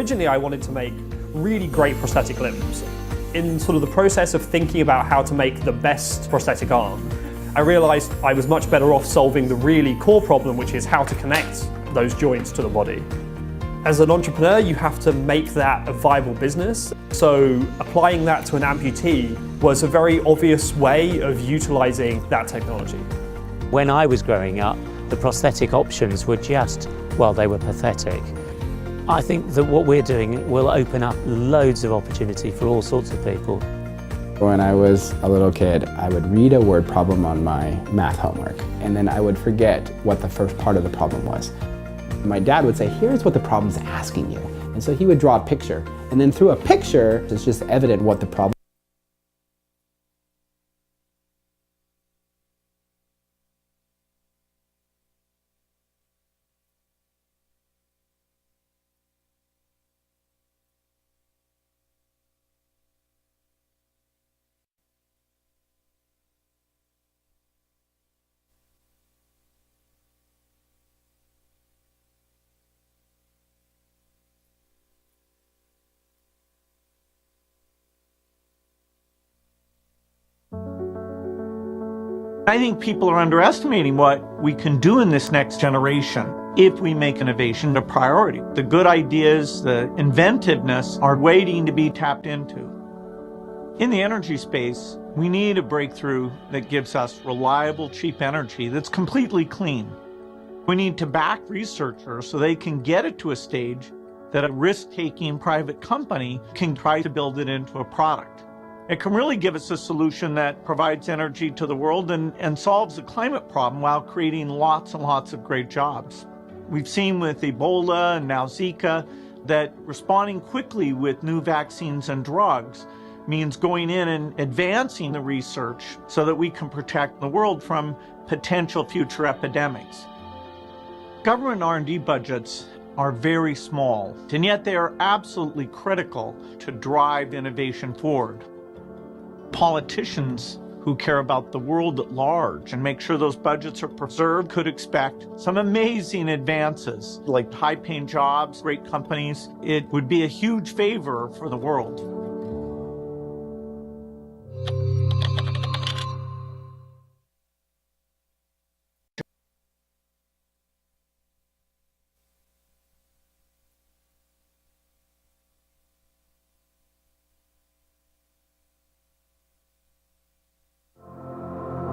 Originally, I wanted to make really great prosthetic limbs. In sort of the process of thinking about how to make the best prosthetic arm, I realized I was much better off solving the really core problem, which is how to connect those joints to the body. As an entrepreneur, you have to make that a viable business. So applying that to an amputee was a very obvious way of utilizing that technology. When I was growing up, the prosthetic options were just, well, they were pathetic. I think that what we're doing will open up loads of opportunity for all sorts of people. When I was a little kid, I would read a word problem on my math homework, and then I would forget what the first part of the problem was. My dad would say, here's what the problem's asking you. And so he would draw a picture, and then through a picture, it's just evident what the problem. I think people are underestimating what we can do in this next generation if we make innovation a priority. The good ideas, the inventiveness are waiting to be tapped into. In the energy space, we need a breakthrough that gives us reliable, cheap energy that's completely clean. We need to back researchers so they can get it to a stage that a risk-taking private company can try to build it into a product. It can really give us a solution that provides energy to the world and solves the climate problem while creating lots and lots of great jobs. We've seen with Ebola and now Zika that responding quickly with new vaccines and drugs means going in and advancing the research so that we can protect the world from potential future epidemics. Government R&D budgets are very small, and yet they are absolutely critical to drive innovation forward. Politicians who care about the world at large and make sure those budgets are preserved could expect some amazing advances, like high-paying jobs, great companies. It would be a huge favor for the world.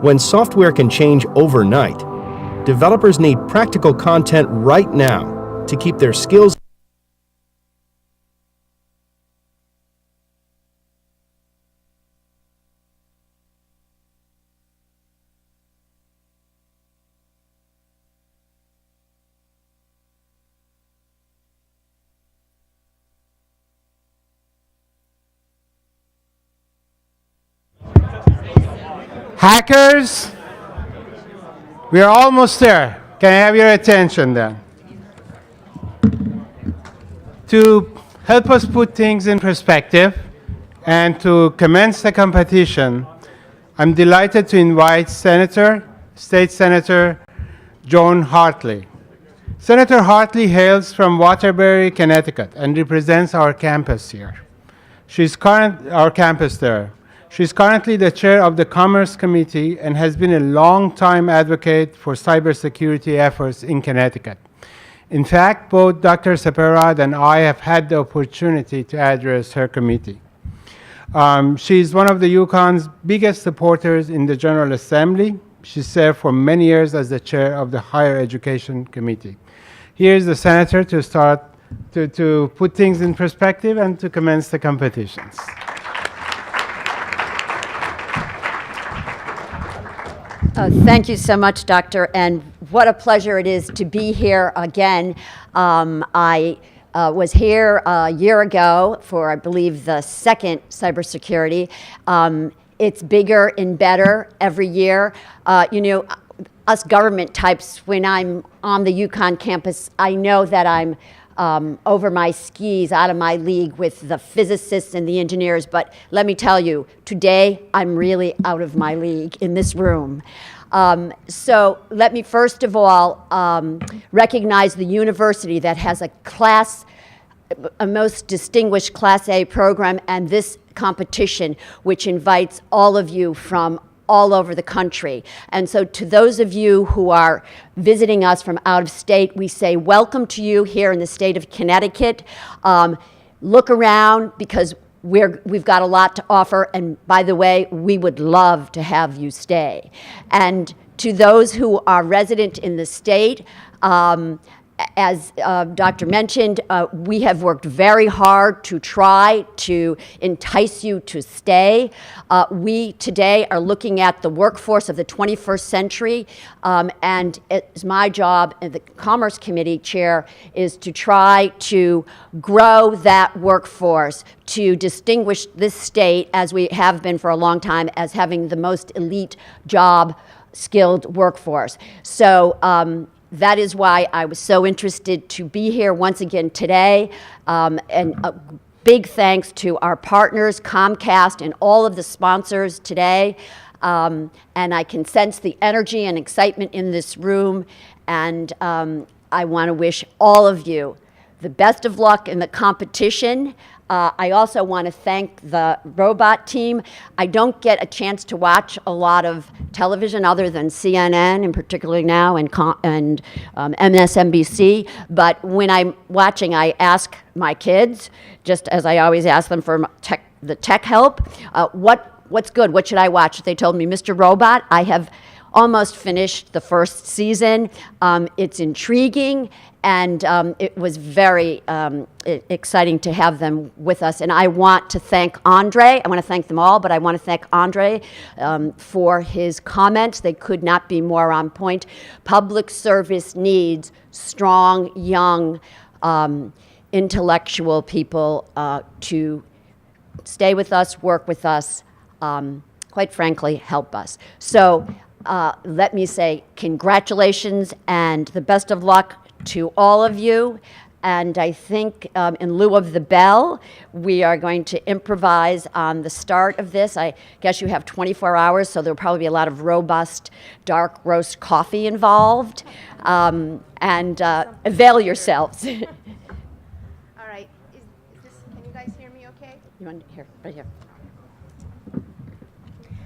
When software can change overnight, developers need practical content right now to keep their skills. Hackers, we are almost there. Can I have your attention then? To help us put things in perspective and to commence the competition, I'm delighted to invite State Senator Joan Hartley. Senator Hartley hails from Waterbury, Connecticut, and represents our campus here. Our campus there. She's currently the chair of the Commerce Committee and has been a long-time advocate for cybersecurity efforts in Connecticut. In fact, both Dr. Sepehrrad and I have had the opportunity to address her committee. She's one of the UConn's biggest supporters in the General Assembly. She served for many years as the chair of the Higher Education Committee. Here's the senator to start to put things in perspective and to commence the competitions. Thank you so much, Doctor, and what a pleasure it is to be here again. I was here a year ago for, I believe, the second cybersecurity. It's bigger and better every year. You know, us government types, when I'm on the UConn campus, I know that I'm over my skis, out of my league with the physicists and the engineers, but let me tell you, today I'm really out of my league in this room. So let me first of all recognize the university that has a class a most distinguished Class A program and this competition, which invites all of you from all over the country. And so to those of you who are visiting us from out of state, we say welcome to you here in the state of Connecticut. Look around, because we've got a lot to offer, and by the way, we would love to have you stay. And to those who are resident in the state, as Dr. mentioned, we have worked very hard to try to entice you to stay. We today are looking at the workforce of the 21st century, and it's my job, and the Commerce Committee Chair, is to try to grow that workforce, to distinguish this state, as we have been for a long time, as having the most elite job skilled workforce. So that is why I was so interested to be here once again today. And a big thanks to our partners, Comcast, and all of the sponsors today. And I can sense the energy and excitement in this room. And I want to wish all of you the best of luck in the competition. I also want to thank the robot team. I don't get a chance to watch a lot of television other than CNN, and particularly now, and MSNBC. But when I'm watching, I ask my kids, just as I always ask them for the tech help, what's good? What should I watch? They told me, Mr. Robot. I have almost finished the first season. It's intriguing, and it was very exciting to have them with us. And I want to thank Andre. I want to thank them all, but I want to thank Andre for his comments. They could not be more on point. Public service needs strong, young, intellectual people to stay with us, work with us, quite frankly, help us. So let me say congratulations and the best of luck to all of you. And I think in lieu of the bell, we are going to improvise on the start of this. I guess you have 24 hours, so there'll probably be a lot of robust dark roast coffee involved. And avail yourselves. All right. Can you guys hear me okay? You want here, right here.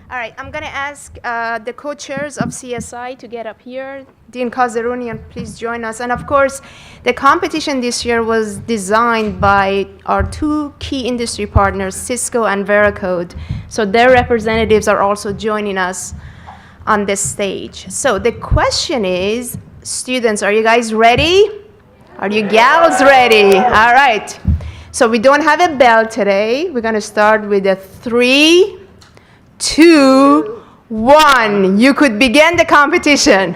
All right, I'm going to ask the co-chairs of CSI to get up here. Dean Kazarunian, please join us. And of course, the competition this year was designed by our two key industry partners, Cisco and Veracode. So their representatives are also joining us on this stage. So the question is, students, are you guys ready? Are you gals ready? All right. So we don't have a bell today. We're going to start with a 3, 2, 1. You could begin the competition.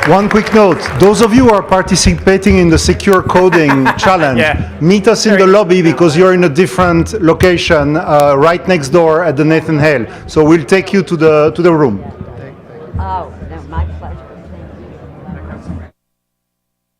One quick note, those of you who are participating in the secure coding challenge, meet us in the lobby because you're in a different location right next door at the Nathan Hale. So we'll take you to the room. Oh.